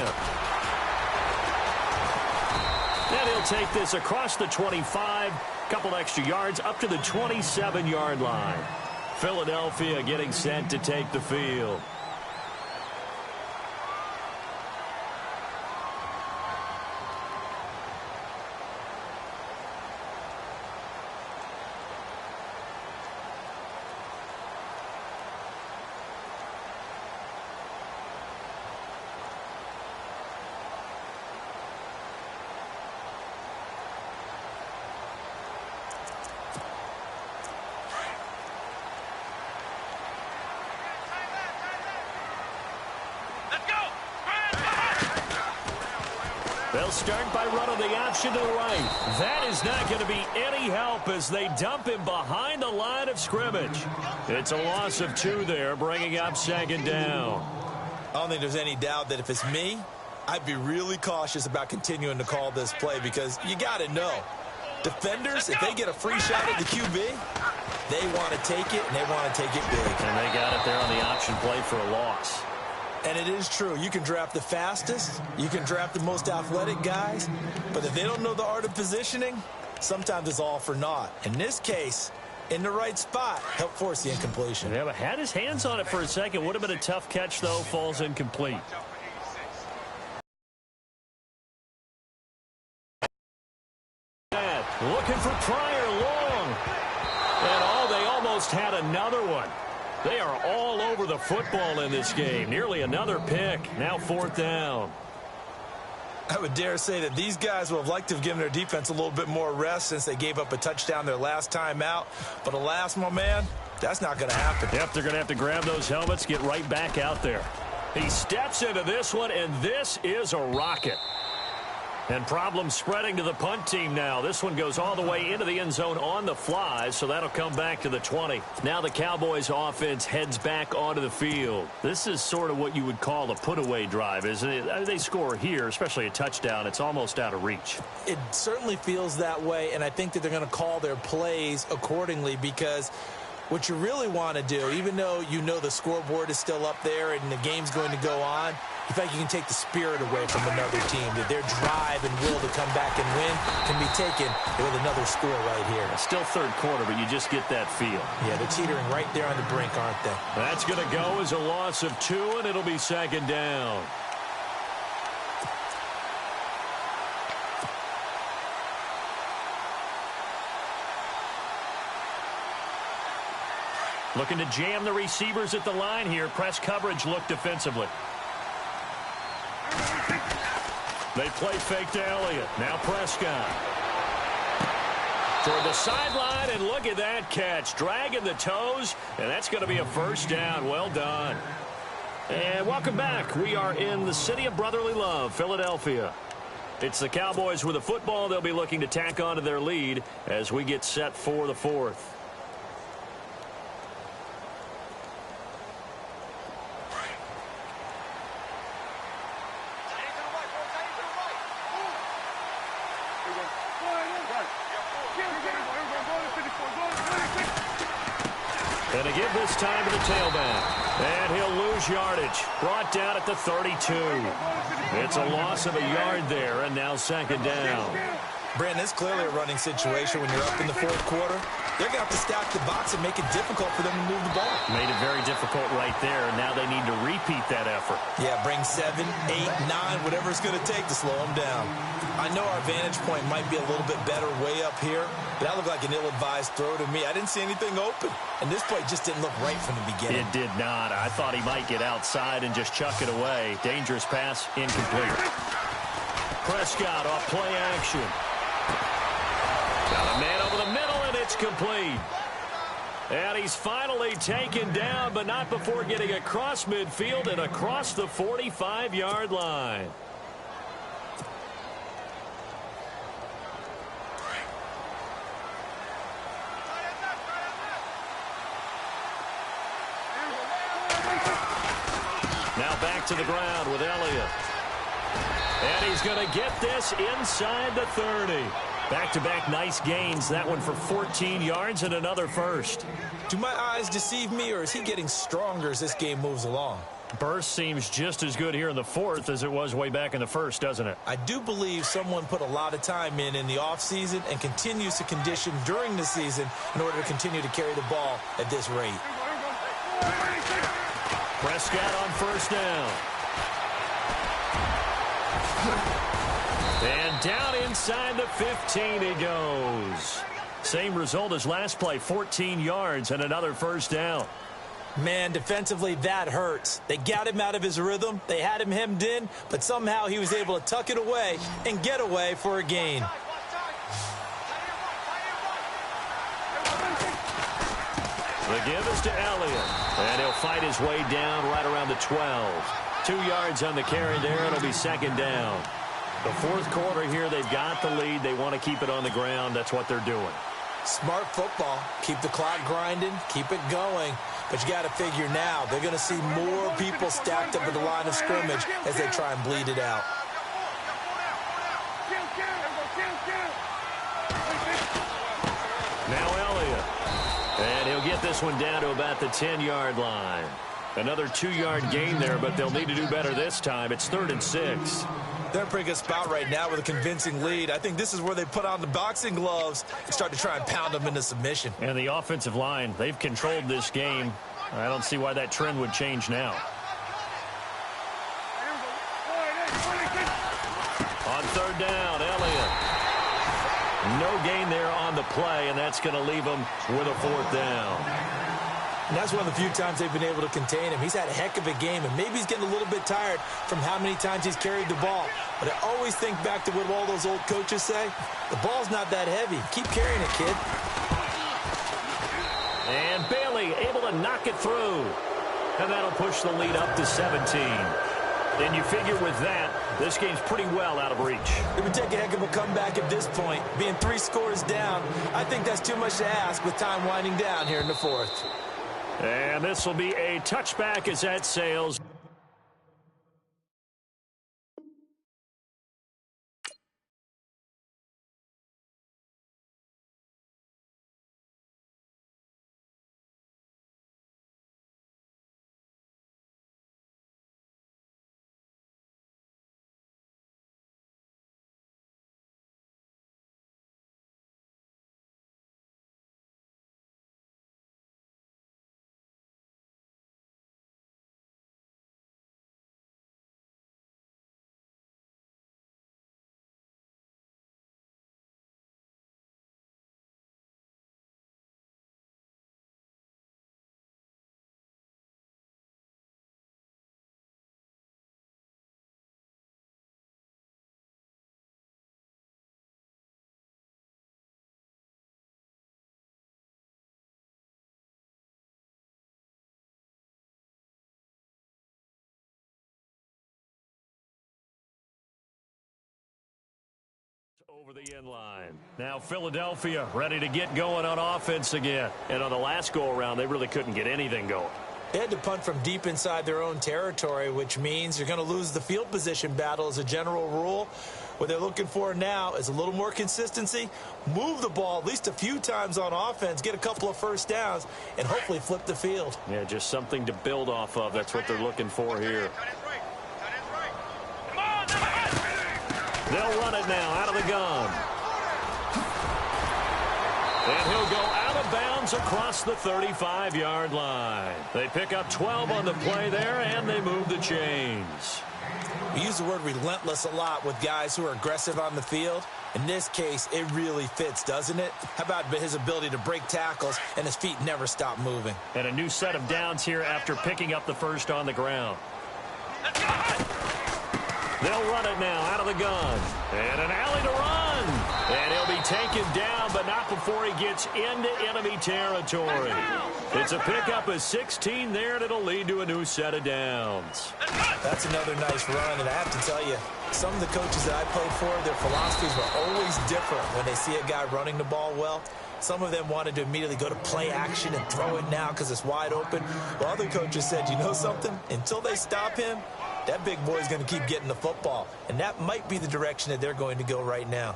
And he'll take this across the 25, couple extra yards up to the 27-yard line. Philadelphia getting set to take the field. They'll start by running the option to the right. That is not going to be any help as they dump him behind the line of scrimmage. It's a loss of 2 there, bringing up 2nd down. I don't think there's any doubt that if it's me, I'd be really cautious about continuing to call this play because you got to know, defenders, if they get a free shot at the QB, they want to take it, and they want to take it big. And they got it there on the option play for a loss. And it is true. You can draft the fastest. You can draft the most athletic guys. But if they don't know the art of positioning, sometimes it's all for naught. In this case, in the right spot, help force the incompletion. Yeah, but had his hands on it for a second. Would have been a tough catch, though. Falls incomplete. Looking for Pryor long. And they almost had another one. They are all over the football in this game. Nearly another pick. Now 4th down. I would dare say that these guys would have liked to have given their defense a little bit more rest since they gave up a touchdown their last time out. But alas, my man, that's not going to happen. Yep, they're going to have to grab those helmets, get right back out there. He steps into this one, and this is a rocket. And problems spreading to the punt team now. This one goes all the way into the end zone on the fly, so that'll come back to the 20. Now the Cowboys offense heads back onto the field. This is sort of what you would call a put-away drive, isn't it? They score here, especially a touchdown. It's almost out of reach. It certainly feels that way, and I think that they're going to call their plays accordingly because what you really want to do, even though you know the scoreboard is still up there and the game's going to go on, in fact, you can take the spirit away from another team, that their drive and will to come back and win can be taken with another score right here. Still 3rd quarter, but you just get that feel. Yeah, they're teetering right there on the brink, aren't they? That's going to go as a loss of 2, and it'll be 2nd down. Looking to jam the receivers at the line here. Press coverage look defensively. They play fake to Elliott. Now Prescott. Toward the sideline, and look at that catch. Dragging the toes, and that's going to be a 1st down. Well done. And welcome back. We are in the city of brotherly love, Philadelphia. It's the Cowboys with the football. They'll be looking to tack on to their lead as we get set for the 4th. And to give this time to the tailback. And he'll lose yardage. Brought down at the 32. It's a loss of a yard there, and now 2nd down. Brandon, it's clearly a running situation when you're up in the 4th quarter. They're going to have to stack the box and make it difficult for them to move the ball. Made it very difficult right there, and now they need to repeat that effort. Yeah, bring 7, 8, 9, whatever it's going to take to slow them down. I know our vantage point might be a little bit better way up here, but that looked like an ill-advised throw to me. I didn't see anything open, and this play just didn't look right from the beginning. It did not. I thought he might get outside and just chuck it away. Dangerous pass, incomplete. Prescott off play action. Got a man over the middle, and it's complete. And he's finally taken down, but not before getting across midfield and across the 45-yard line. Now back to the ground with Elliott. And he's going to get this inside the 30. Back-to-back nice gains. That one for 14 yards and another 1st. Do my eyes deceive me, or is he getting stronger as this game moves along? Burst seems just as good here in the fourth as it was way back in the first, doesn't it? I do believe someone put a lot of time in the offseason and continues to condition during the season in order to continue to carry the ball at this rate. Prescott on first down. And down inside the 15 he goes. Same result as last play, 14 yards and another first down. Man, defensively, that hurts. They got him out of his rhythm. They had him hemmed in, but somehow he was able to tuck it away and get away for a gain. The give is to Elliott, and he'll fight his way down right around the 12. 2 yards on the carry there, and it'll be second down. The fourth quarter here, they've got the lead. They want to keep it on the ground. That's what they're doing. Smart football. Keep the clock grinding, keep it going. But you got to figure now, they're going to see more people stacked up at the line of scrimmage as they try and bleed it out. Now Elliott. And he'll get this one down to about the 10-yard line. Another 2-yard gain there, but they'll need to do better this time. It's 3rd and 6. They're in a pretty good spot right now with a convincing lead. I think this is where they put on the boxing gloves and start to try and pound them into submission. And the offensive line, they've controlled this game. I don't see why that trend would change now. On third down, Elliott. No gain there on the play, and that's going to leave them with a fourth down. And that's one of the few times they've been able to contain him. He's had a heck of a game, and maybe he's getting a little bit tired from how many times he's carried the ball. But I always think back to what all those old coaches say. The ball's not that heavy. Keep carrying it, kid. And Bailey able to knock it through. And that'll push the lead up to 17. And you figure with that, this game's pretty well out of reach. It would take a heck of a comeback at this point. Being 3 scores down, I think that's too much to ask with time winding down here in the fourth. And this will be a touchback as that sails. Over the end line. Now Philadelphia ready to get going on offense again. And on the last go-around, they really couldn't get anything going. They had to punt from deep inside their own territory, which means you're going to lose the field position battle as a general rule. What they're looking for now is a little more consistency, move the ball at least a few times on offense, get a couple of first downs, and hopefully flip the field. Yeah, just something to build off of. That's what they're looking for here. They'll run it now out of the gun. And he'll go out of bounds across the 35-yard line. They pick up 12 on the play there, and they move the chains. We use the word relentless a lot with guys who are aggressive on the field. In this case, it really fits, doesn't it? How about his ability to break tackles and his feet never stop moving? And a new set of downs here after picking up the first on the ground. They'll run it now out of the gun. And an alley to run. And he'll be taken down, but not before he gets into enemy territory. It's a pickup of 16 there, and it'll lead to a new set of downs. That's another nice run, and I have to tell you, some of the coaches that I played for, their philosophies were always different when they see a guy running the ball well. Some of them wanted to immediately go to play action and throw it now because it's wide open. While other coaches said, you know something? Until they stop him, that big boy is going to keep getting the football. And that might be the direction that they're going to go right now.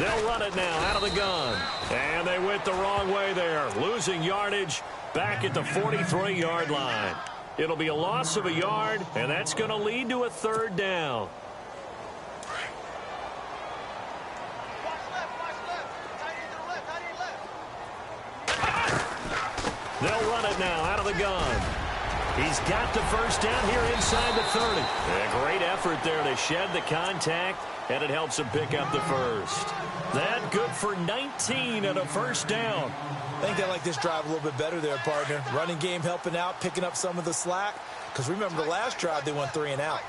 They'll run it now out of the gun. And they went the wrong way there, losing yardage back at the 43-yard line. It'll be a loss of a yard, and that's going to lead to a third down. They'll run it now out of the gun. He's got the first down here inside the 30. A great effort there to shed the contact, and it helps him pick up the first. That good for 19 and a first down. I think they like this drive a little bit better there, partner. Running game helping out, picking up some of the slack. Because remember the last drive, they went 3 and out.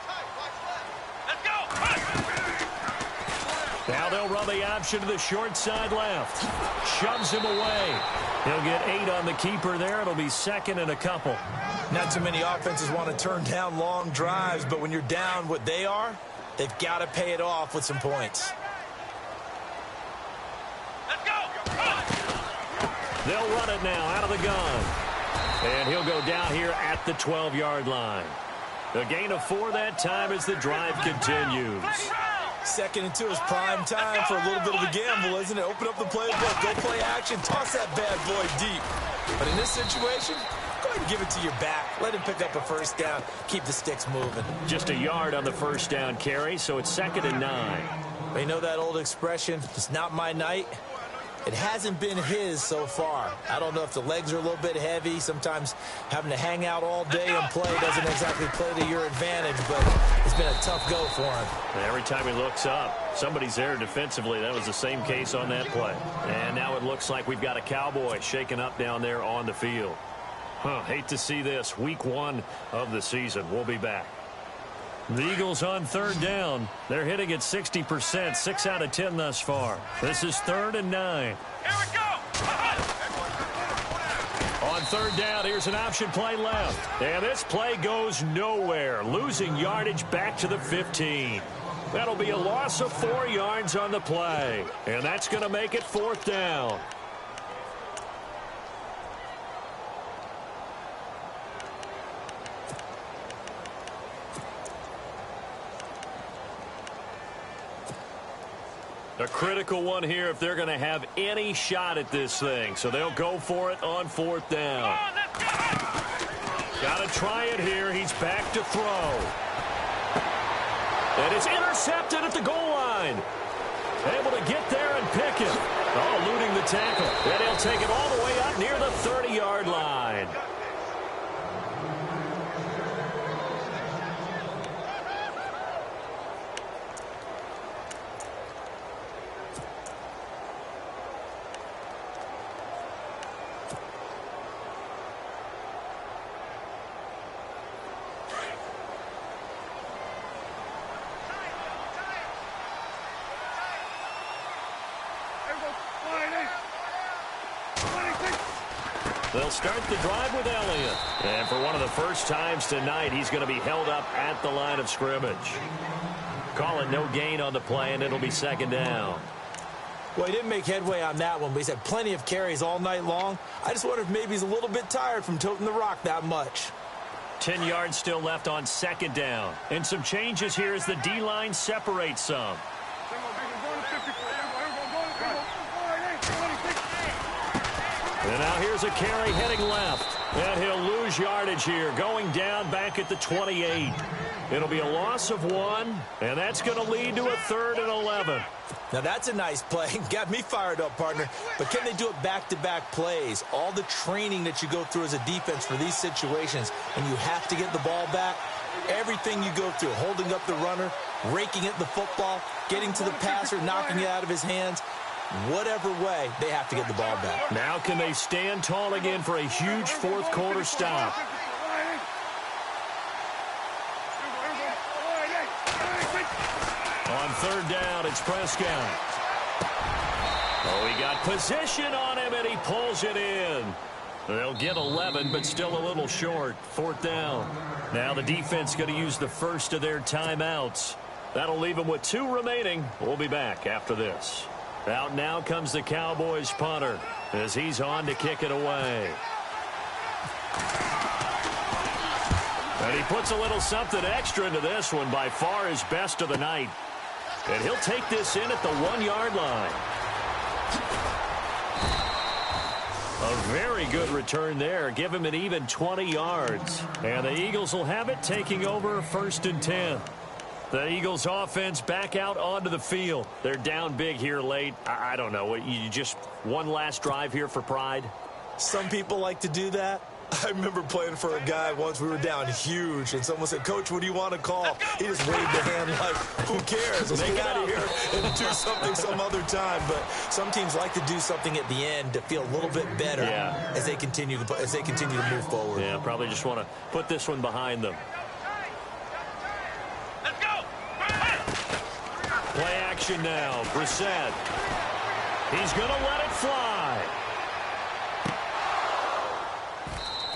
Let's go. Now they'll run the option to the short side left. Shoves him away. He'll get 8 on the keeper there. It'll be second and a couple. Not too many offenses want to turn down long drives, but when you're down what they are, they've got to pay it off with some points. Let's go. They'll run it now out of the gun. And he'll go down here at the 12-yard line. The gain of 4 that time as the drive continues. 2nd and 2 is prime time for a little bit of a gamble, isn't it? Open up the playbook, go play action, toss that bad boy deep. But in this situation, go ahead and give it to your back. Let him pick up a first down. Keep the sticks moving. Just a yard on the first down carry, so it's 2nd and 9. You know that old expression, it's not my night? It hasn't been his so far. I don't know if the legs are a little bit heavy. Sometimes having to hang out all day and play doesn't exactly play to your advantage, but it's been a tough go for him. And every time he looks up, somebody's there defensively. That was the same case on that play. And now it looks like we've got a Cowboy shaking up down there on the field. Hate to see this. Week 1 of the season. We'll be back. The Eagles on 3rd down. They're hitting at 60%, 6 out of 10 thus far. This is 3rd and 9. Here we go. On 3rd down, here's an option play left. And this play goes nowhere, losing yardage back to the 15. That'll be a loss of 4 yards on the play. And that's going to make it 4th down. A critical one here if they're going to have any shot at this thing. So they'll go for it on 4th down. Got to try it here. He's back to throw. And it's intercepted at the goal line. Able to get there and pick it. Oh, eluding the tackle. And he'll take it all the way up near the 30-yard line. They'll start the drive with Elliott. And for one of the first times tonight, he's going to be held up at the line of scrimmage. Call it no gain on the play, and it'll be 2nd down. Well, he didn't make headway on that one, but he's had plenty of carries all night long. I just wonder if maybe he's a little bit tired from toting the rock that much. 10 yards still left on 2nd down. And some changes here as the D-line separates some. And now here's a carry heading left. And he'll lose yardage here, going down back at the 28. It'll be a loss of 1, and that's going to lead to a 3rd and 11. Now that's a nice play. Got me fired up, partner. But can they do it back-to-back plays? All the training that you go through as a defense for these situations, and you have to get the ball back. Everything you go through, holding up the runner, raking at the football, getting to the passer, knocking it out of his hands. Whatever way, they have to get the ball back. Now can they stand tall again for a huge 4th quarter stop? On 3rd down, it's Prescott. Oh, he got position on him, and he pulls it in. They'll get 11, but still a little short. 4th down. Now the defense going to use the first of their timeouts. That'll leave them with 2 remaining. We'll be back after this. Out now comes the Cowboys punter as he's on to kick it away. And he puts a little something extra into this one, by far his best of the night. And he'll take this in at the 1-yard line. A very good return there. Give him an even 20 yards. And the Eagles will have it, taking over 1st and 10. The Eagles offense back out onto the field. They're down big here late. I don't know. You just one last drive here for pride? Some people like to do that. I remember playing for a guy once. We were down huge, and someone said, "Coach, what do you want to call?" He just waved the hand like, "Who cares? Let's get out of here and do something some other time." But some teams like to do something at the end to feel a little bit better as they continue to move forward. Yeah, probably just want to put this one behind them. Let's go! Play action now. Brissett. He's going to let it fly.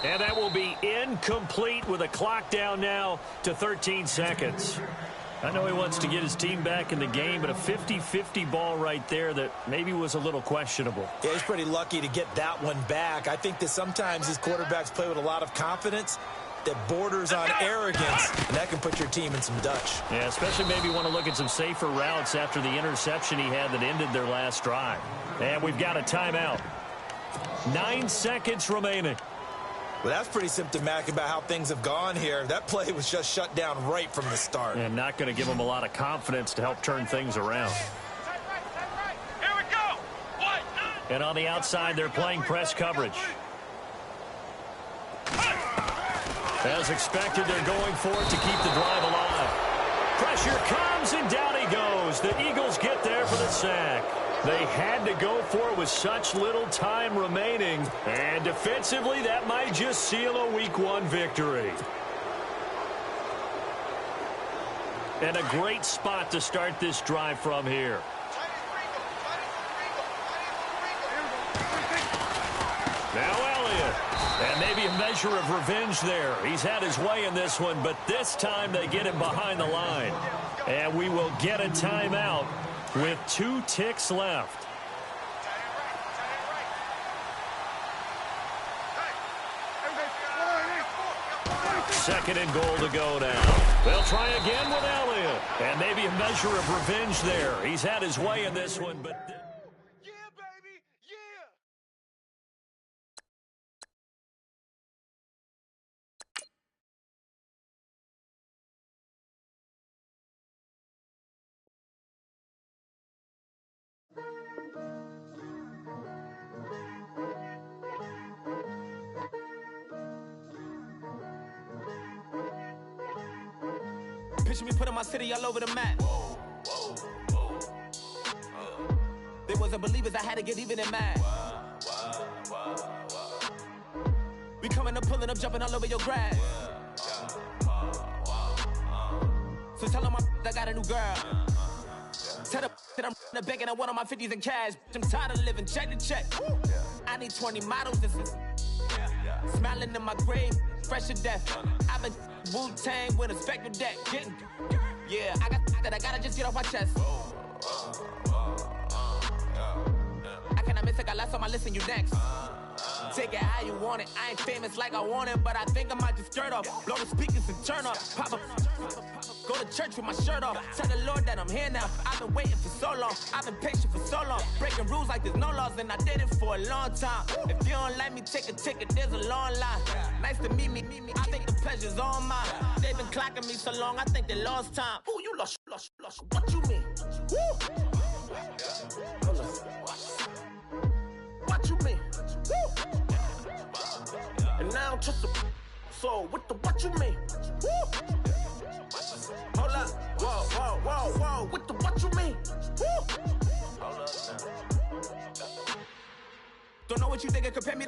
And that will be incomplete with a clock down now to 13 seconds. I know he wants to get his team back in the game, but a 50-50 ball right there that maybe was a little questionable. Yeah, he's pretty lucky to get that one back. I think that sometimes these quarterbacks play with a lot of confidence that borders on arrogance, and that can put your team in some Dutch. Yeah, especially maybe want to look at some safer routes after the interception he had that ended their last drive. And we've got a timeout. 9 seconds remaining. Well, that's pretty symptomatic about how things have gone here. That play was just shut down right from the start. And not going to give them a lot of confidence to help turn things around. Here we go! What? And on the outside, they're playing press coverage. As expected, they're going for it to keep the drive alive. Pressure comes, and down he goes. The Eagles get there for the sack. They had to go for it with such little time remaining. And defensively, that might just seal a Week 1 victory. And a great spot to start this drive from here. Now Elliott. And maybe a measure of revenge there. He's had his way in this one, but this time they get him behind the line. And we will get a timeout with 2 ticks left. Second and goal to go now. They'll try again with Elliott. And maybe a measure of revenge there. He's had his way in this one, but... Yeah, baby! Yeah! Picture me putting my city all over the map. They wasn't believers, I had to get even in mad. We coming up, pulling up, jumping all over your grass. So tell them I got a new girl. Tell them that I'm in the bank and I want all my 50s in cash. I'm tired of living check to check. I need 20 models. This is smiling in my grave, fresh to death. I've been Wu-Tang with a spectral deck. Yeah, I got that. I gotta just get off my chest. I cannot miss it. Got last on my list and you next. Take it how you want it. I ain't famous like I want it, but I think I might just skirt off. Blow the speakers and turn up. Pop up. Go to church with my shirt off. Tell the Lord that I'm here now. I've been waiting for so long. I've been patient for so long. Breaking rules like there's no laws, and I did it for a long time. If you don't like me, take a ticket. There's a long line. Nice to meet me. I think the pleasure's all mine. They've been clocking me so long, I think they lost time. Ooh, you lost. What you mean? Woo! What you mean? Woo! And now I'm just a so what you mean? Woo! Hold up, whoa, with the what you mean? Woo! Hold up now. Don't know what you think, compare me.